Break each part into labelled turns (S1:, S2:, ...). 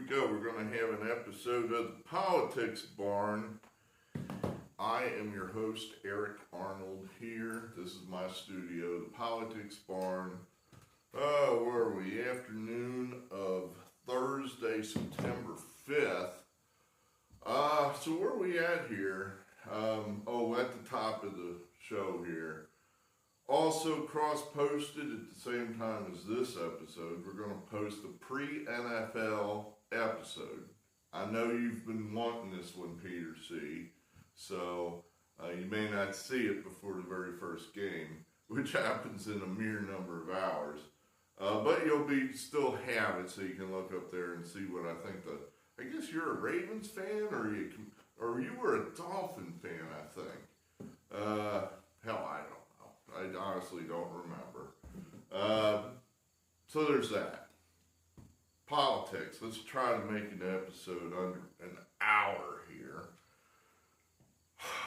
S1: go. We're going to have an episode of the Politics Barn. I am your host, Eric Arnold here. This is my studio, the Politics Barn. Where are we? Afternoon of Thursday, September 5th. So where are we at here? At the top of the show here. Also cross-posted at the same time as this episode, we're going to post a pre-NFL episode. I know you've been wanting this one, Peter C., so you may not see it before the very first game, which happens in a mere number of hours. But you'll still have it, so you can look up there and see what I think. I guess you're a Ravens fan, or you were a Dolphin fan, I think. Hell, I don't know. I honestly don't remember. So there's that. Politics. Let's try to make an episode under an hour here.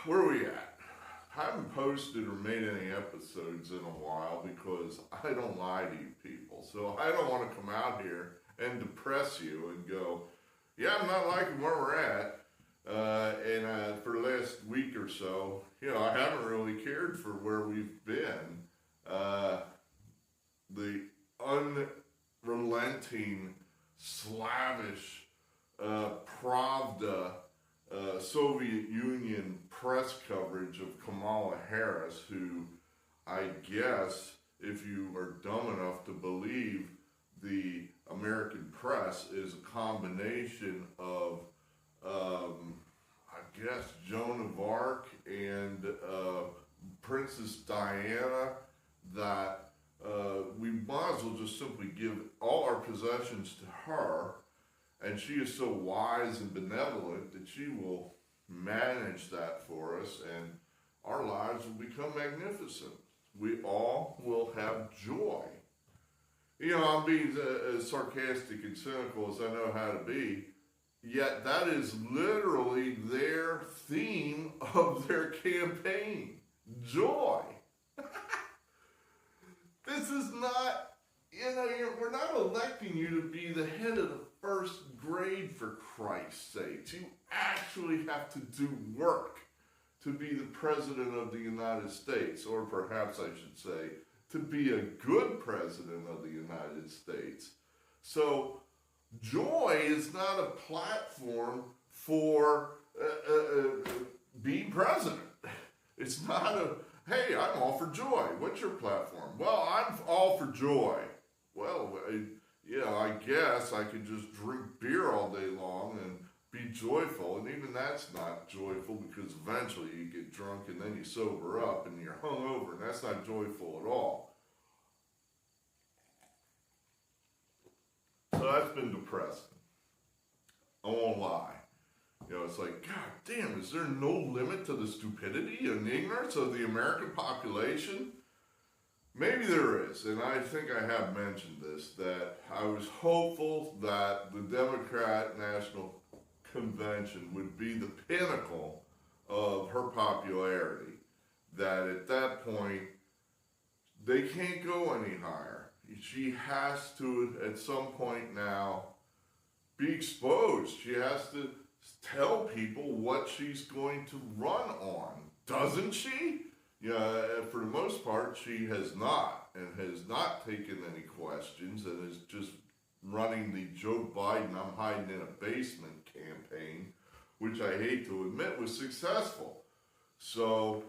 S1: Where are we at? I haven't posted or made any episodes in a while because I don't lie to you people. So I don't want to come out here and depress you and go, yeah, I'm not liking where we're at. And for the last week or so, I haven't really cared for where we've been. The unrelenting, slavish, Pravda, Soviet Union press coverage of Kamala Harris, who I guess, if you are dumb enough to believe the American press, is a combination of I guess Joan of Arc and Princess Diana, that we might as well just simply give all our possessions to her, and she is so wise and benevolent that she will manage that for us, and our lives will become magnificent. We all will have joy. I'm being as sarcastic and cynical as I know how to be. Yet that is literally their theme of their campaign. Joy. This is not, we're not electing you to be the head of the first grade, for Christ's sake. You actually have to do work to be the president of the United States, or perhaps I should say, to be a good president of the United States. So, joy is not a platform for being president. It's not hey, I'm all for joy. What's your platform? Well, I'm all for joy. Well, I guess I could just drink beer all day long and be joyful. And even that's not joyful, because eventually you get drunk and then you sober up and you're hungover, and that's not joyful at all. So that's been depressing. I won't lie. It's like, God damn, is there no limit to the stupidity and ignorance of the American population? Maybe there is, and I think I have mentioned this, that I was hopeful that the Democrat National Convention would be the pinnacle of her popularity, that at that point, they can't go any higher. She has to, at some point now, be exposed. She has to tell people what she's going to run on. Doesn't she? For the most part, she has not, and has not taken any questions, and is just running the Joe Biden, I'm hiding in a basement campaign, which I hate to admit was successful. So,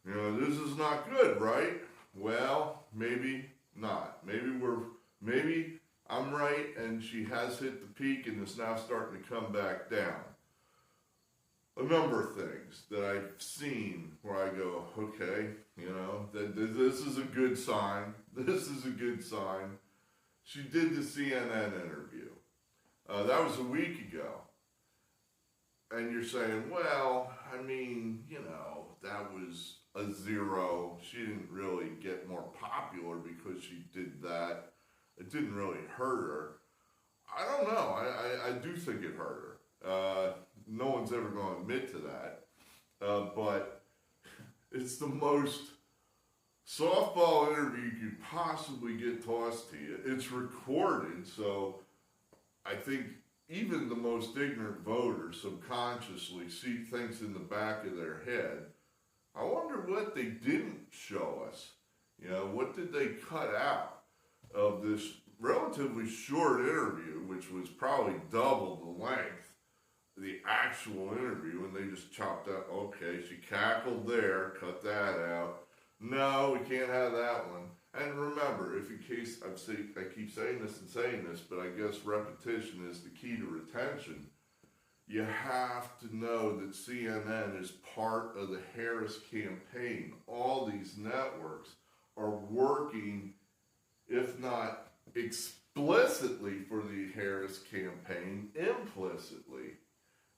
S1: this is not good, right? Well, maybe not. Maybe I'm right, and she has hit the peak and is now starting to come back down. A number of things that I've seen where I go, okay, this is a good sign. This is a good sign. She did the CNN interview. That was a week ago. And you're saying, well, that was a zero. She didn't really get more popular because she did that. It didn't really hurt her. I don't know. I do think it hurt her. No one's ever going to admit to that. But it's the most softball interview you could possibly get tossed to you. It's recorded, so I think even the most ignorant voters subconsciously see things in the back of their head. I wonder what they didn't show us. What did they cut out of this relatively short interview, which was probably double the length of the actual interview, and they just chopped out, okay, she cackled there, cut that out. No, we can't have that one. And remember, if in case I keep saying this, but I guess repetition is the key to retention. You have to know that CNN is part of the Harris campaign. All these networks are working, if not explicitly for the Harris campaign, implicitly.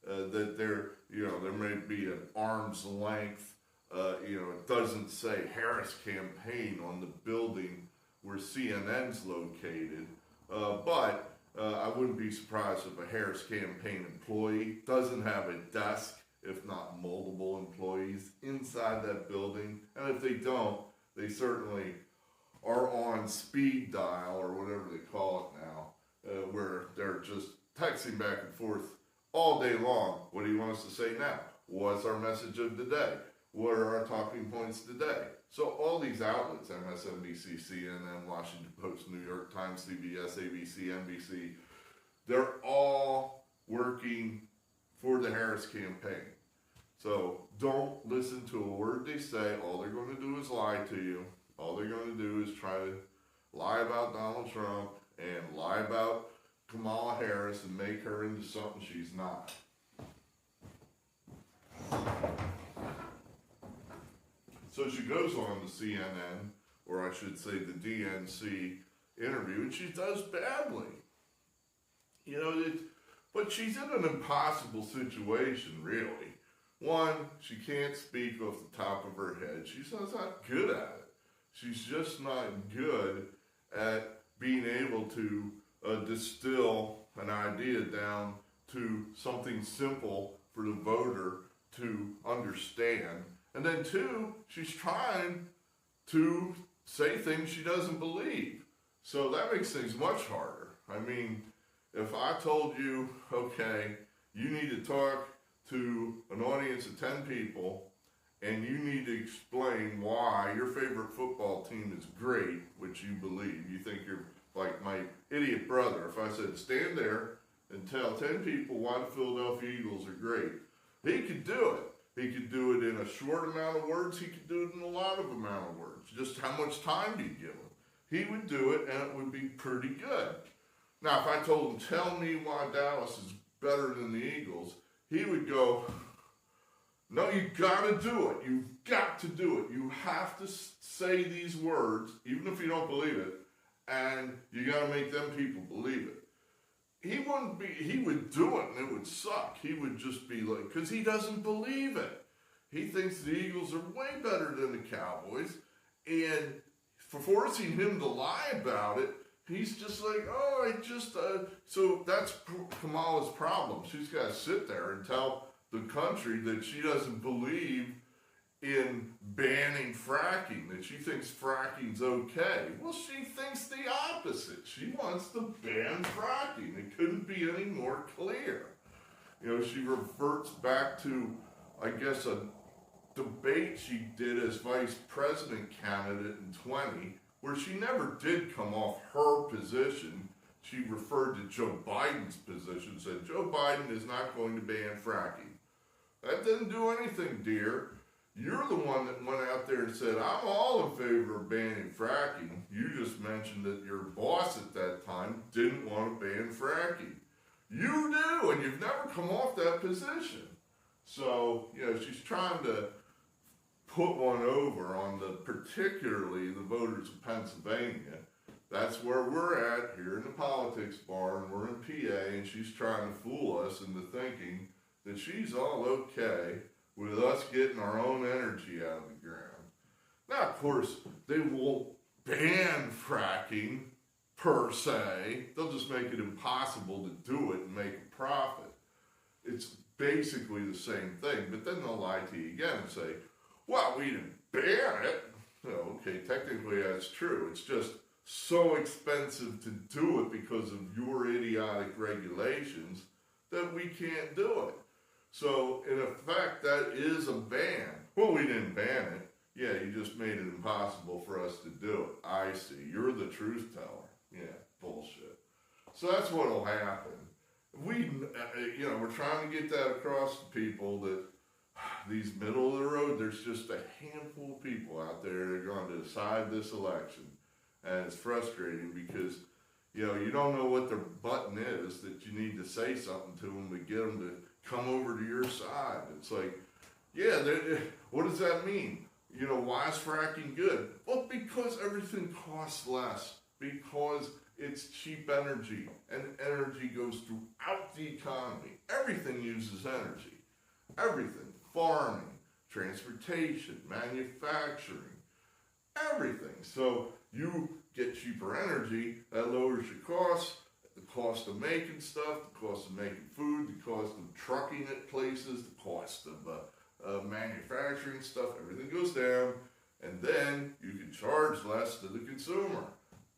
S1: That there may be an arm's length. It doesn't say Harris campaign on the building where CNN's located, but I wouldn't be surprised if a Harris campaign employee doesn't have a desk, if not multiple employees inside that building. And if they don't, they certainly are on speed dial or whatever they call it now, where they're just texting back and forth all day long. What do you want us to say now? What's our message of the day? What are our talking points today? So all these outlets, MSNBC, CNN, Washington Post, New York Times, CBS, ABC, NBC, they're all working for the Harris campaign. So don't listen to a word they say. All they're going to do is lie to you. All they're going to do is try to lie about Donald Trump and lie about Kamala Harris and make her into something she's not. So she goes on to CNN, or I should say the DNC interview, and she does badly. But she's in an impossible situation, really. One, she can't speak off the top of her head. She's not good at it. She's just not good at being able to distill an idea down to something simple for the voter to understand. And then two, she's trying to say things she doesn't believe. So that makes things much harder. I mean, if I told you, okay, you need to talk to an audience of 10 people and you need to explain why your favorite football team is great, which you believe. You think you're like my idiot brother. If I said, stand there and tell 10 people why the Philadelphia Eagles are great, he could do it. He could do it in a short amount of words. He could do it in a lot of amount of words. Just how much time do you give him? He would do it, and it would be pretty good. Now, if I told him, tell me why Dallas is better than the Eagles, he would go, no, you got to do it. You've got to do it. You have to say these words, even if you don't believe it, and you got to make them people believe it. He would do it and it would suck. He would just be like, because he doesn't believe it. He thinks the Eagles are way better than the Cowboys. And for forcing him to lie about it, he's just like, so that's Kamala's problem. She's got to sit there and tell the country that she doesn't believe in banning fracking, that she thinks fracking's okay. Well, she thinks the opposite. She wants to ban fracking. It couldn't be any more clear. She reverts back to, I guess, a debate she did as vice president candidate in 20, where she never did come off her position. She referred to Joe Biden's position, said Joe Biden is not going to ban fracking. That didn't do anything, dear. You're the one that went out there and said, I'm all in favor of banning fracking. You just mentioned that your boss at that time didn't want to ban fracking. You do, and you've never come off that position. So, she's trying to put one over on particularly the voters of Pennsylvania. That's where we're at here in the politics barn. We're in PA, and she's trying to fool us into thinking that she's all okay with us getting our own energy out of the ground. Now, of course, they won't ban fracking per se. They'll just make it impossible to do it and make a profit. It's basically the same thing, but then they'll lie to you again and say, well, we didn't ban it. Okay, technically that's true. It's just so expensive to do it because of your idiotic regulations that we can't do it. So, in effect, that is a ban. Well, we didn't ban it. Yeah, you just made it impossible for us to do it. I see. You're the truth teller. Yeah, bullshit. So that's what'll happen. We're trying to get that across to people that these middle of the road, there's just a handful of people out there that are going to decide this election. And it's frustrating because, you don't know what their button is that you need to say something to them to get them to come over to your side. It's like, yeah, what does that mean? Why is fracking good? Well, because everything costs less. Because it's cheap energy. And energy goes throughout the economy. Everything uses energy. Everything. Farming, transportation, manufacturing. Everything. So you get cheaper energy, that lowers your costs, the cost of making stuff, the cost of making food, the cost of trucking at places, the cost of manufacturing stuff, everything goes down, and then you can charge less to the consumer.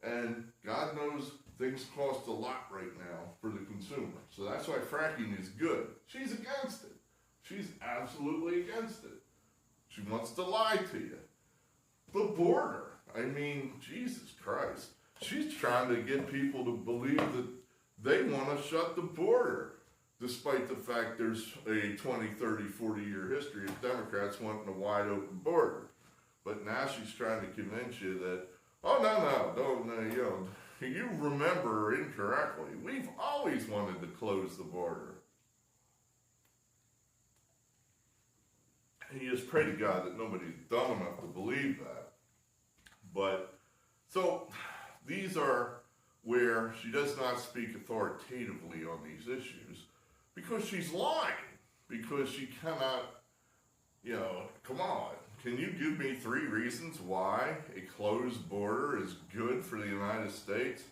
S1: And God knows things cost a lot right now for the consumer. So that's why fracking is good. She's against it. She's absolutely against it. She wants to lie to you. The border. I mean, Jesus Christ. She's trying to get people to believe that they want to shut the border, despite the fact there's a 20, 30, 40-year history of Democrats wanting a wide open border. But now she's trying to convince you that, you remember incorrectly. We've always wanted to close the border. And you just pray to God that nobody's dumb enough to believe that. But, so, these are where she does not speak authoritatively on these issues because she's lying. Because she cannot, come on. Can you give me 3 reasons why a closed border is good for the United States?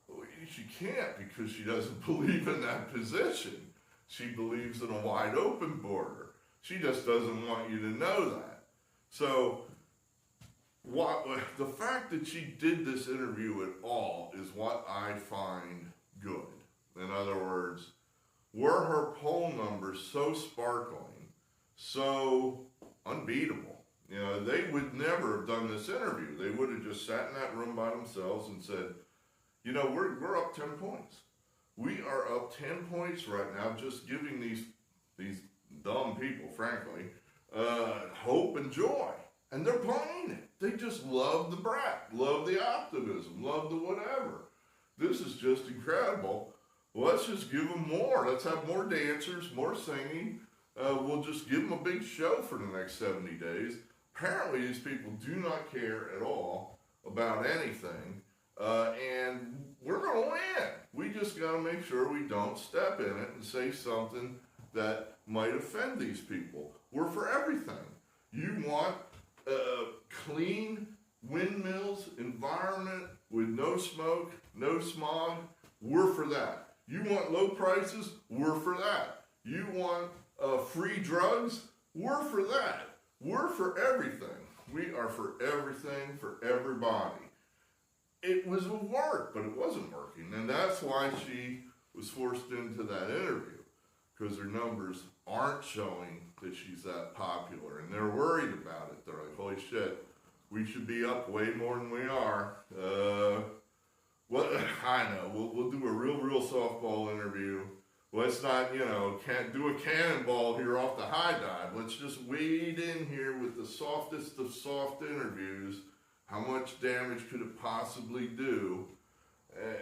S1: Well, she can't because she doesn't believe in that position. She believes in a wide open border. She just doesn't want you to know that. So, the fact that she did this interview at all is what I find good. In other words, were her poll numbers so sparkling, so unbeatable? They would never have done this interview. They would have just sat in that room by themselves and said, we're up 10 points. We are up 10 points right now, just giving these dumb people, frankly, hope and joy. And they're playing it. They just love the brat, love the optimism, love the whatever. This is just incredible. Well, let's just give them more. Let's have more dancers, more singing. We'll just give them a big show for the next 70 days. Apparently, these people do not care at all about anything. And we're going to win. We just got to make sure we don't step in it and say something that might offend these people. We're for everything. You want clean windmills, environment with no smoke, no smog, we're for that. You want low prices, we're for that. You want free drugs, we're for that. We're for everything. We are for everything, for everybody. It was a work, but it wasn't working, and that's why she was forced into that interview, because her numbers aren't showing that she's that popular, and they're worried about it. They're like, holy shit, we should be up way more than we are. I know, we'll do a real softball interview. Let's not, can't do a cannonball here off the high dive. Let's just wade in here with the softest of soft interviews. How much damage could it possibly do?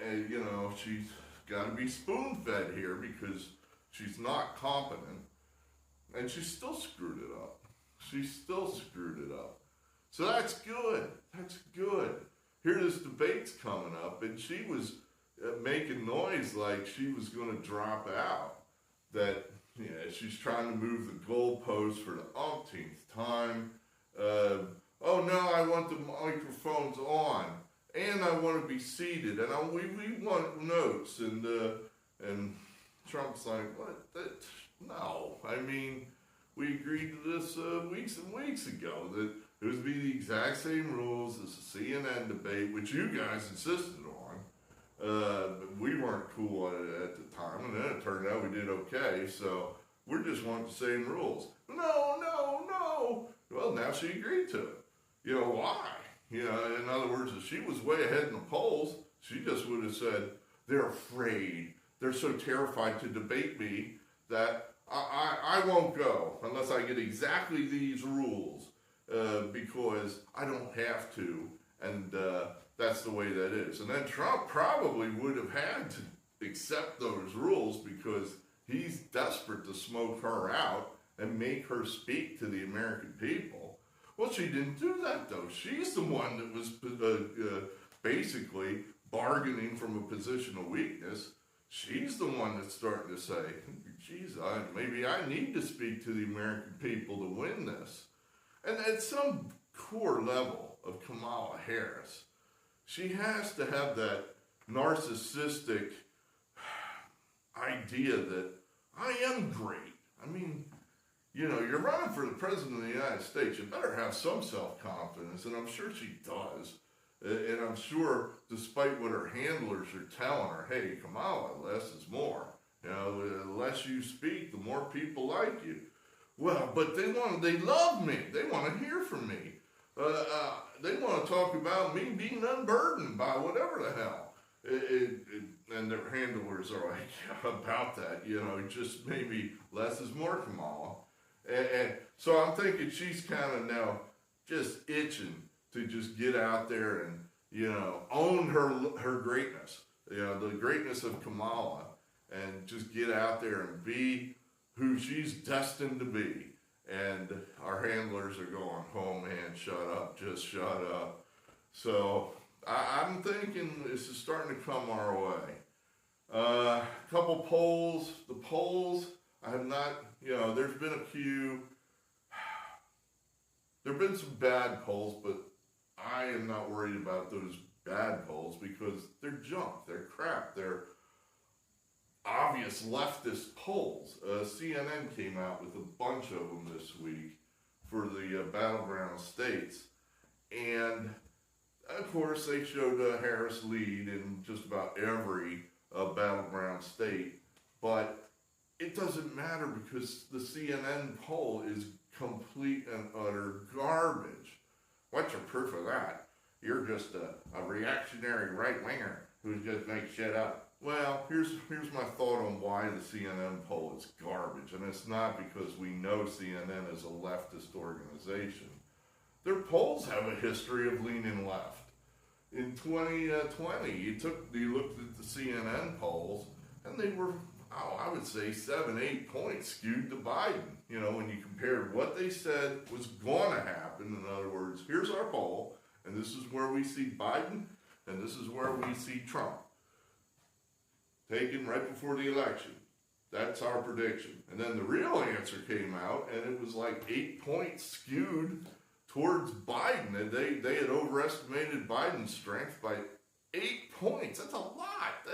S1: And she's got to be spoon-fed here because she's not competent. And she still screwed it up. So that's good. That's good. Here this debate's coming up, and she was making noise like she was going to drop out. That she's trying to move the goalpost for the umpteenth time. Oh no, I want the microphones on, and I want to be seated, and we want notes, and Trump's like, what? No, I mean, we agreed to this weeks and weeks ago that It was be the exact same rules as the CNN debate, which you guys insisted on. We weren't cool on it at the time, and then it turned out we did okay, so we're just wanting the same rules. No, no, no. Well, now she agreed to it. You know, why? You know, in other words, if she was way ahead in the polls, she just would have said, they're afraid. They're so terrified to debate me that I won't go unless I get exactly these rules because I don't have to, and that's the way that is. And then Trump probably would have had to accept those rules because he's desperate to smoke her out and make her speak to the American people. Well, she didn't do that, though. She's the one that was basically bargaining from a position of weakness. She's the one that's starting to say, geez, maybe I need to speak to the American people to win this. And at some core level of Kamala Harris, she has to have that narcissistic idea that I am great. I mean, you know, you're running for the president of the United States. You better have some self-confidence, and I'm sure she does. And I'm sure, despite what her handlers are telling her, hey, Kamala, less is more. You know, the less you speak, the more people like you. Well, but they love me. They want to hear from me. They want to talk about me being unburdened by whatever the hell. And their handlers are like, about that, you know, just maybe less is more, Kamala. And so I'm thinking she's kind of now just itching to just get out there and, you know, own her greatness, you know, the greatness of Kamala, and just get out there and be who she's destined to be. And our handlers are going, oh man, shut up, just shut up. So I'm thinking this is starting to come our way. A couple polls. The polls, I have not, you know, there's been a few. There have been some bad polls, but I am not worried about those bad polls because they're junk, they're crap, they're obvious leftist polls. CNN came out with a bunch of them this week for the battleground states, and of course they showed Harris lead in just about every battleground state, but it doesn't matter because the CNN poll is complete and utter garbage. What's your proof of that? You're just a reactionary right-winger who just makes shit up. Well, here's my thought on why the CNN poll is garbage, and it's not because we know CNN is a leftist organization. Their polls have a history of leaning left. In 2020, you looked at the CNN polls, and they were, I would say 7-8 points skewed to Biden. You know, when you compared what they said was going to happen, in other words, here's our poll, and this is where we see Biden, and this is where we see Trump. Taken right before the election. That's our prediction. And then the real answer came out, and it was like 8 points skewed towards Biden. And they had overestimated Biden's strength by 8 points. That's a lot.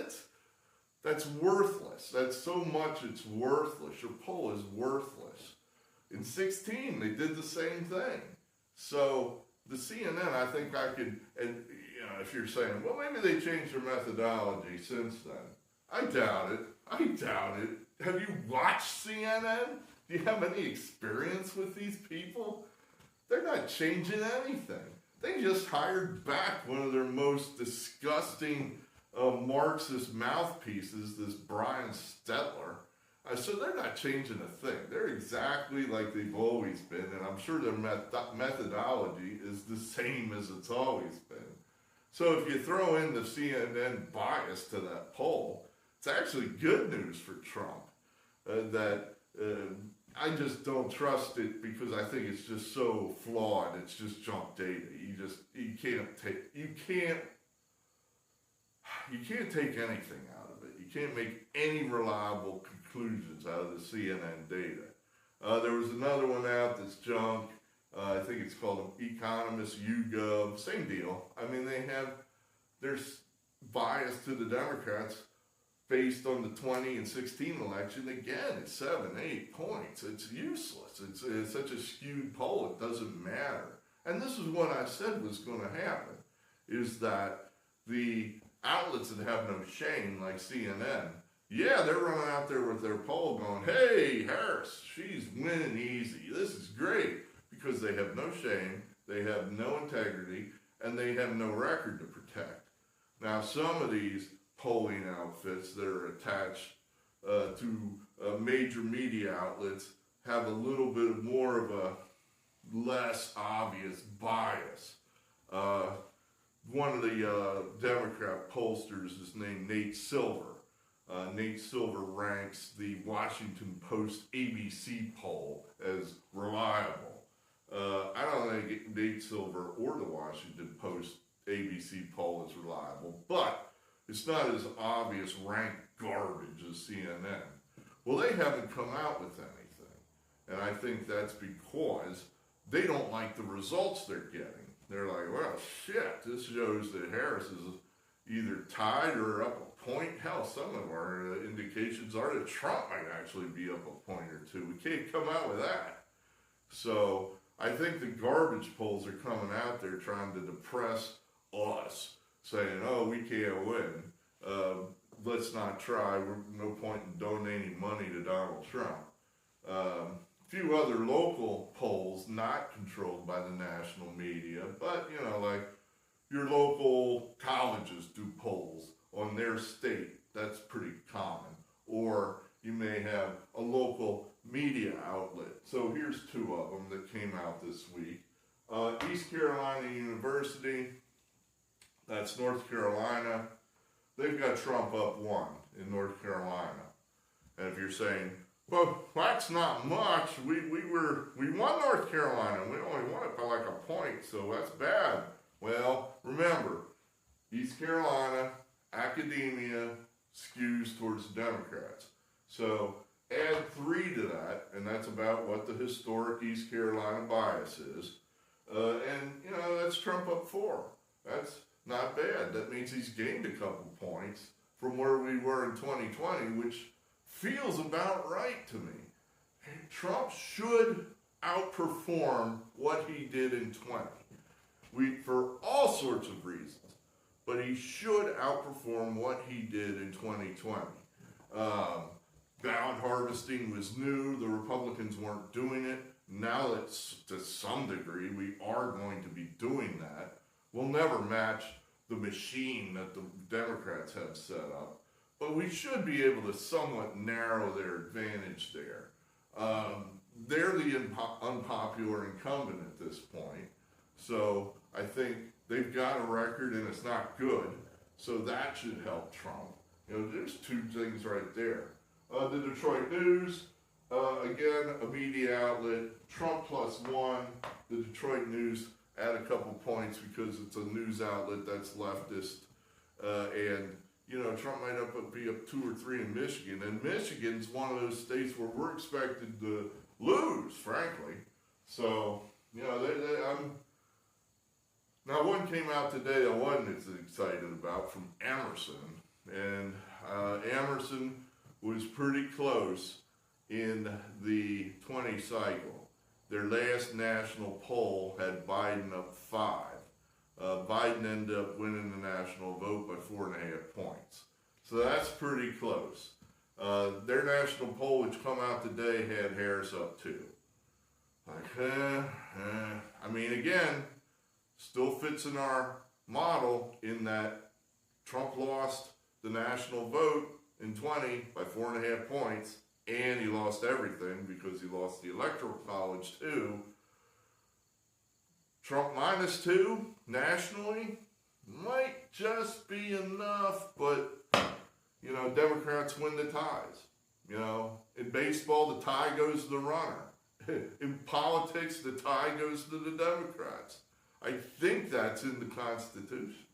S1: That's worthless. That's so much it's worthless. Your poll is worthless. In 2016, they did the same thing. So the CNN, I think I could, and you know, if you're saying, well, maybe they changed their methodology since then. I doubt it. Have you watched CNN? Do you have any experience with these people? They're not changing anything. They just hired back one of their most disgusting Marxist mouthpieces, this Brian Stetler. So they're not changing a thing. They're exactly like they've always been, and I'm sure their methodology is the same as it's always been. So if you throw in the CNN bias to that poll, it's actually good news for Trump. I just don't trust it because I think it's just so flawed. It's just junk data. You can't take anything out of it. You can't make any reliable conclusions out of the CNN data. There was another one out that's junk. I think it's called Economist YouGov. Same deal. I mean, there's bias to the Democrats based on the 20 and 16 election. Again, it's 7-8 points. It's useless. It's such a skewed poll. It doesn't matter. And this is what I said was going to happen, is that the outlets that have no shame, like CNN, yeah, they're running out there with their poll going, hey, Harris, she's winning easy. This is great, because they have no shame, they have no integrity, and they have no record to protect. Now, some of these polling outfits that are attached to major media outlets have a little bit more of a less obvious bias. One of the Democrat pollsters is named Nate Silver. Nate Silver ranks the Washington Post ABC poll as reliable. I don't think Nate Silver or the Washington Post ABC poll is reliable, but it's not as obvious rank garbage as CNN. Well, they haven't come out with anything, and I think that's because they don't like the results they're getting. They're like, well, shit, this shows that Harris is either tied or up a point. Hell, some of our indications are that Trump might actually be up a point or two. We can't come out with that. So I think the garbage polls are coming out there trying to depress us, saying, oh, we can't win. Let's not try. No point in donating money to Donald Trump. A few other local polls not controlled by the national media, but, you know, like your local colleges do polls on their state. That's pretty common. Or you may have a local media outlet. So here's two of them that came out this week. East Carolina University, that's North Carolina. They've got Trump up 1 in North Carolina. And if you're saying, well, that's not much. We won North Carolina. We only won it by like a point, so that's bad. Well, remember, East Carolina, academia skews towards the Democrats. So add 3 to that, and that's about what the historic East Carolina bias is. And, you know, that's Trump up 4. That's not bad. That means he's gained a couple points from where we were in 2020, which feels about right to me. Trump should outperform what he did in 20. For all sorts of reasons, but he should outperform what he did in 2020. Ballot harvesting was new. The Republicans weren't doing it. Now that to some degree we are going to be doing that. We'll never match the machine that the Democrats have set up, but we should be able to somewhat narrow their advantage there. They're the unpopular incumbent at this point, so I think they've got a record and it's not good, so that should help Trump. You know, there's 2 things right there. The Detroit News, again, a media outlet, Trump +1. The Detroit News add a couple points because it's a news outlet that's leftist, and you know, Trump might be up 2 or 3 in Michigan, and Michigan's one of those states where we're expected to lose, frankly. So, you know, now one came out today I wasn't as excited about, from Emerson, and Emerson was pretty close in the 20 cycle. Their last national poll had Biden up 5. Biden ended up winning the national vote by 4.5 points. So that's pretty close. Their national poll, which come out today, had Harris up 2. Like, I mean, again, still fits in our model in that Trump lost the national vote in 20 by 4.5 points, and he lost everything because he lost the Electoral College too. Trump -2 nationally might just be enough, but, you know, Democrats win the ties. You know, in baseball, the tie goes to the runner. In politics, the tie goes to the Democrats. I think that's in the Constitution.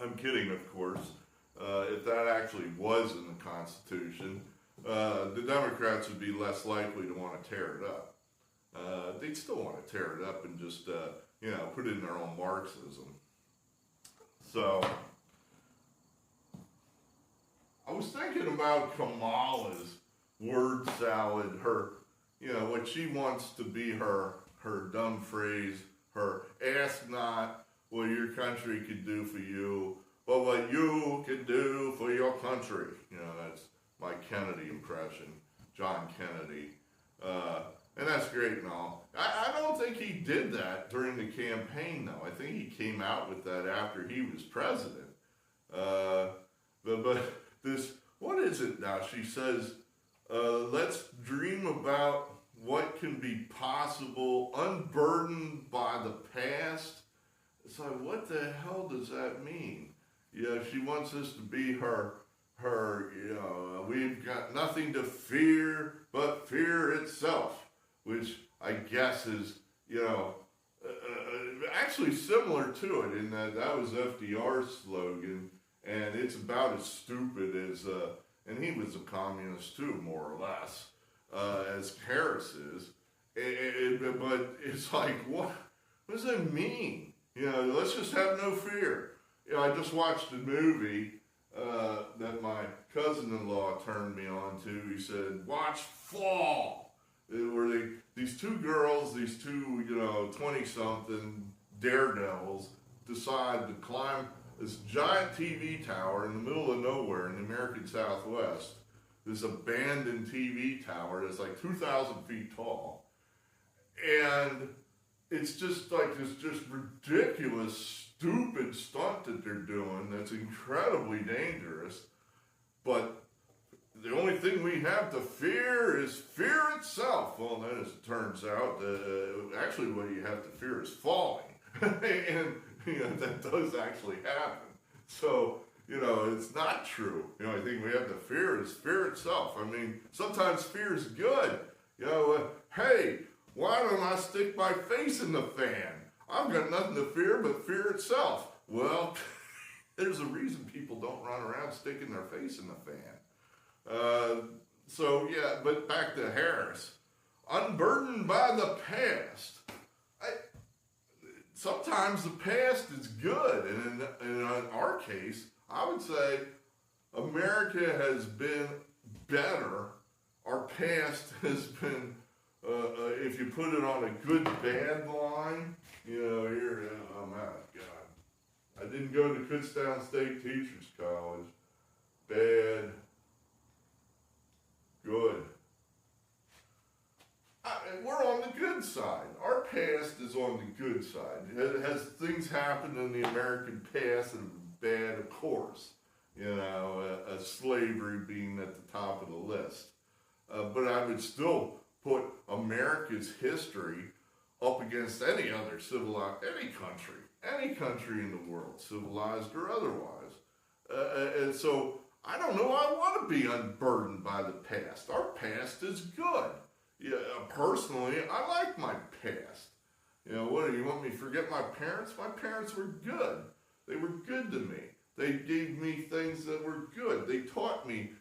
S1: I'm kidding, of course. If that actually was in the Constitution, the Democrats would be less likely to want to tear it up. They'd still want to tear it up and just, you know, put in their own Marxism. So, I was thinking about Kamala's word salad, her, what she wants to be her dumb phrase, her ask not what your country could do for you, but what you can do for your country. That's my Kennedy impression, John Kennedy. And that's great and all. I don't think he did that during the campaign, though. I think he came out with that after he was president. But this, what is it now? She says, let's dream about what can be possible, unburdened by the past. It's like, what the hell does that mean? She wants us to be her, we've got nothing to fear but fear itself, which I guess is, actually similar to it in that was FDR's slogan, and it's about as stupid as, and he was a communist too, more or less, as Harris is. But it's like, what does that mean? Let's just have no fear. I just watched a movie that my cousin-in-law turned me on to. He said, watch Fall. Where these two girls, these two, 20-something daredevils decide to climb this giant TV tower in the middle of nowhere in the American Southwest. This abandoned TV tower that's like 2,000 feet tall. And it's just like this just ridiculous, stupid stunt that they're doing that's incredibly dangerous. But the only thing we have to fear is fear itself. Well, then as it turns out, actually what you have to fear is falling. And that does actually happen. So, it's not true. The only thing we have to fear is fear itself. I mean, sometimes fear is good. Hey, why don't I stick my face in the fan? I've got nothing to fear but fear itself. Well, there's a reason people don't run around sticking their face in the fan. But back to Harris. Unburdened by the past. Sometimes the past is good, and in our case, I would say America has been better. Our past has been, if you put it on a good-bad line, oh my God. I didn't go to Kutztown State Teachers College. Bad. Good. We're on the good side. Our past is on the good side. Has things happened in the American past that have been bad? Of course. Slavery being at the top of the list. But I would still put America's history up against any other any country in the world, civilized or otherwise. And so I don't know, I want to be unburdened by the past. Our past is good. Personally, I like my past. What do you want me to forget my parents? My parents were good. They were good to me. They gave me things that were good. They taught me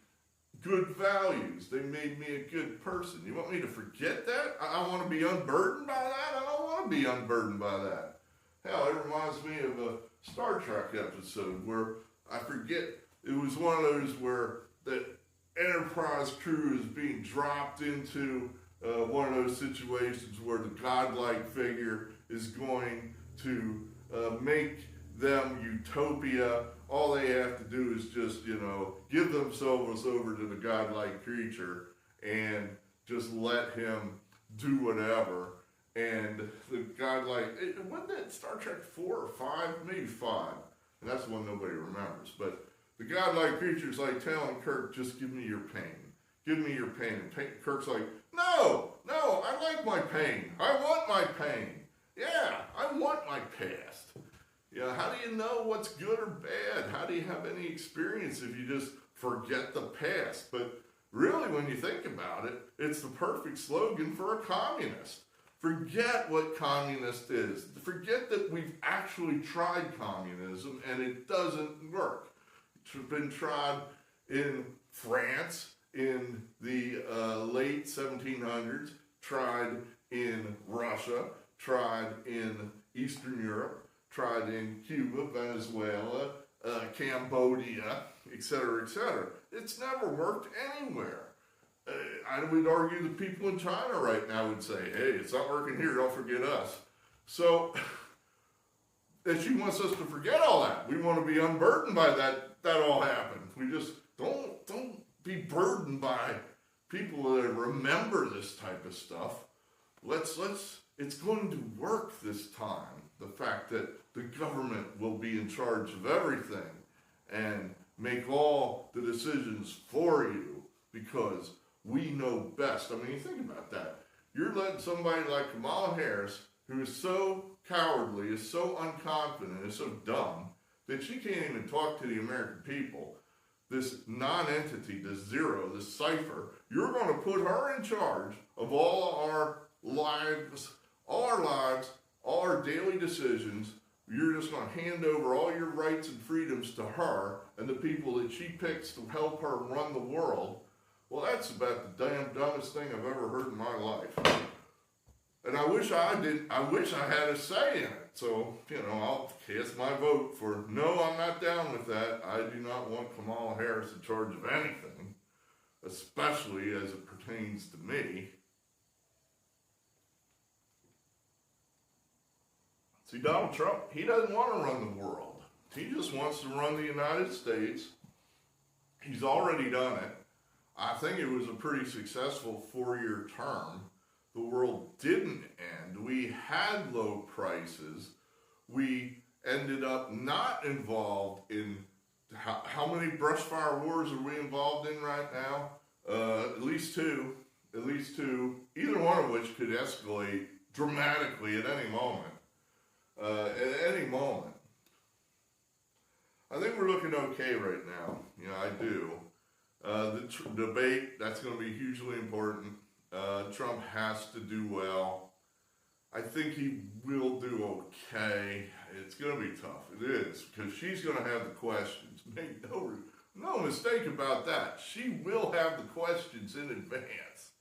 S1: good values. They made me a good person. You want me to forget that? I want to be unburdened by that? I don't want to be unburdened by that. Hell, it reminds me of a Star Trek episode where I forget, it was one of those where the Enterprise crew is being dropped into one of those situations where the godlike figure is going to make them utopia. All they have to do is just, give themselves over to the godlike creature and just let him do whatever. And the godlike, wasn't that Star Trek 4 or 5? Maybe 5. And that's the one nobody remembers. But the godlike creature's like telling Kirk, just give me your pain. Give me your pain. And Kirk's like, no, I like my pain. I want my pain. Yeah, I want my past. How do you know what's good or bad? How do you have any experience if you just forget the past? But really, when you think about it, it's the perfect slogan for a communist. Forget what communist is. Forget that we've actually tried communism and it doesn't work. It's been tried in France in the late 1700s, tried in Russia, tried in Eastern Europe, tried in Cuba, Venezuela, Cambodia, etc., etc. It's never worked anywhere. I would argue the people in China right now would say, hey, it's not working here, don't forget us. So, and she wants us to forget all that. We want to be unburdened by that all happened. We just don't be burdened by people that remember this type of stuff. It's going to work this time. The fact that the government will be in charge of everything and make all the decisions for you because we know best. I mean, you think about that. You're letting somebody like Kamala Harris, who is so cowardly, is so unconfident, is so dumb, that she can't even talk to the American people. This non-entity, this zero, this cipher, you're going to put her in charge of all our lives, all our daily decisions. You're just going to hand over all your rights and freedoms to her and the people that she picks to help her run the world. Well, that's about the damn dumbest thing I've ever heard in my life. And I wish I had a say in it. So, I'll cast my vote for no, I'm not down with that. I do not want Kamala Harris in charge of anything, especially as it pertains to me. See, Donald Trump, he doesn't want to run the world. He just wants to run the United States. He's already done it. I think it was a pretty successful 4-year term. The world didn't end. We had low prices. We ended up not involved in, how many brush fire wars are we involved in right now? At least two, either one of which could escalate dramatically at any moment. I think we're looking okay right now. I do. The debate, that's going to be hugely important. Trump has to do well. I think he will do okay. It's going to be tough. It is, because she's going to have the questions. Make no mistake about that. She will have the questions in advance.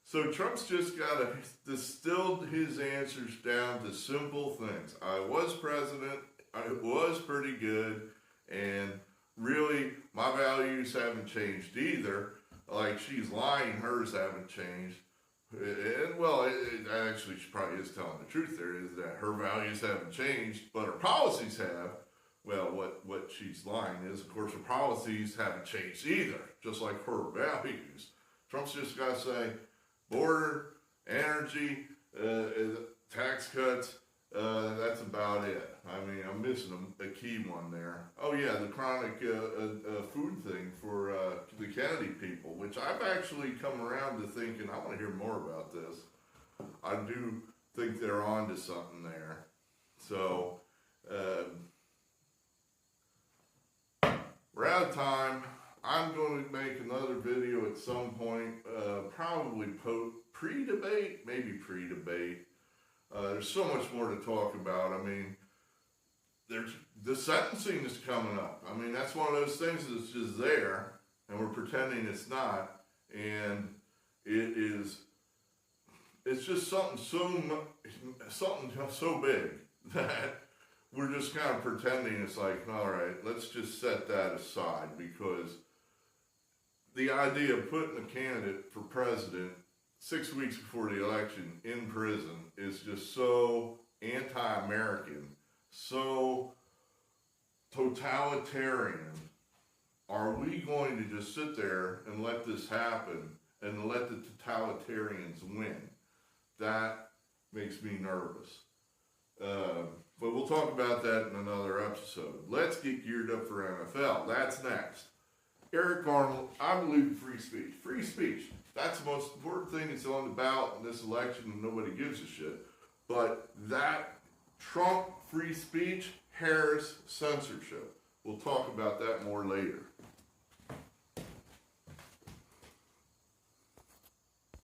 S1: So Trump's just got to distill his answers down to simple things. I was president. I was pretty good. And really, my values haven't changed either. Like, she's lying, hers haven't changed. And, well, actually, she probably is telling the truth there, is that her values haven't changed, but her policies have. Well, what she's lying is, of course, her policies haven't changed either, just like her values. Trump's just got to say, border, energy, tax cuts, that's about it. I mean, I'm missing a key one there. Oh yeah, the chronic food thing for the Kennedy people, which I've actually come around to thinking I want to hear more about this. I do think they're on to something there. So, we're out of time. I'm going to make another video at some point, probably pre-debate, maybe pre-debate. There's so much more to talk about. I mean, the sentencing is coming up. I mean, that's one of those things that's just there, and we're pretending it's not. And it's just something so big that we're just kind of pretending it's like, all right, let's just set that aside, because the idea of putting a candidate for president 6 weeks before the election in prison is just so anti-American, so totalitarian. Are we going to just sit there and let this happen and let the totalitarians win? That makes me nervous. But we'll talk about that in another episode. Let's get geared up for NFL. That's next. Eric Arnold, I believe in free speech. Free speech. That's the most important thing that's on the ballot in this election, and nobody gives a shit. But that Trump free speech, Harris censorship. We'll talk about that more later.